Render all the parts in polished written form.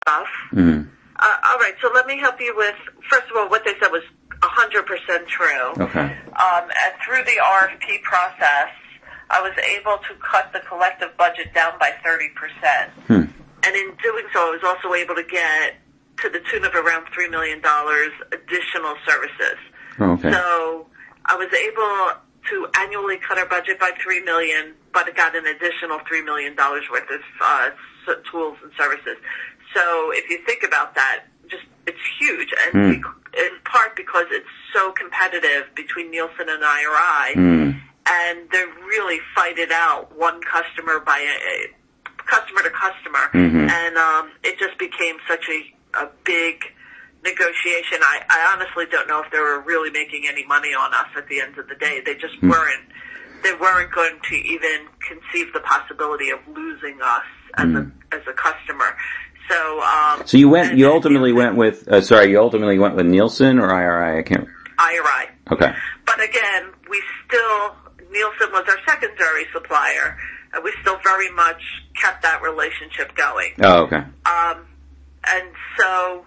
stuff. Mm. All right, so let me help you with, first of all, what they said was 100% true. Okay. And through the RFP process, I was able to cut the collective budget down by 30%. Hmm. And in doing so, I was also able to get to the tune of around $3 million additional services. Oh, okay. So I was able to annually cut our budget by $3 million, but it got an additional $3 million worth of tools and services. So if you think about that, just it's huge, and in part because it's so competitive between Nielsen and IRI, and they really fight it out one customer by customer to customer, and it just became such a big negotiation. I honestly don't know if they were really making any money on us at the end of the day. They just weren't. They weren't going to even conceive the possibility of losing us as a customer. So you ultimately went with Nielsen or IRI? I can't. IRI. Okay. But again, Nielsen was our secondary supplier, and we still very much kept that relationship going. Oh, okay. And so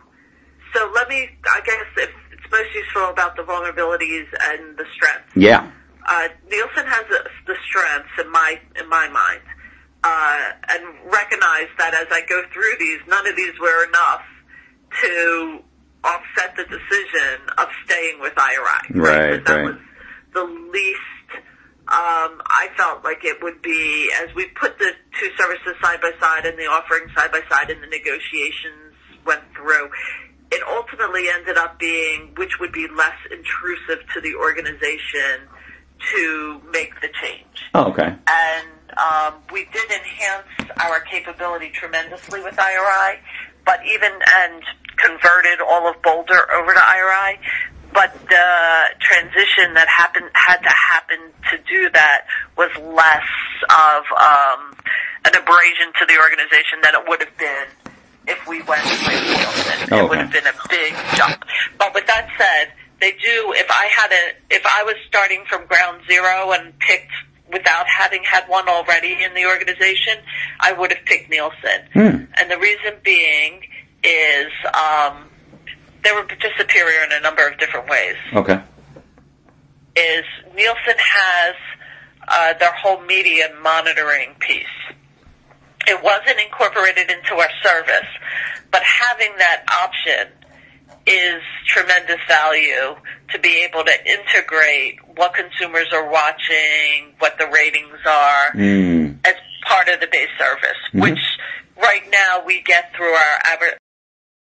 I guess it's most useful about the vulnerabilities and the strengths. Yeah. Nielsen has the strengths in my mind, and recognize that as I go through these, none of these were enough to offset the decision of staying with IRI. Right. That was the least. I felt like it would be, as we put the two services side by side and the offerings side by side and the negotiations went through, it ultimately ended up being which would be less intrusive to the organization to make the change. Oh, okay. And we did enhance our capability tremendously with IRI, but and converted all of Boulder over to IRI. But the transition that had to happen to do that was less of an abrasion to the organization than it would have been if we went with Nielsen. Okay. It would have been a big jump. But with that said, they do. If I was starting from ground zero and picked without having had one already in the organization, I would have picked Nielsen. And the reason being is they were just superior in a number of different ways. Okay. Is Nielsen has their whole media monitoring piece. It wasn't incorporated into our service, but having that option is tremendous value to be able to integrate what consumers are watching, what the ratings are, as part of the base service, which right now we get through our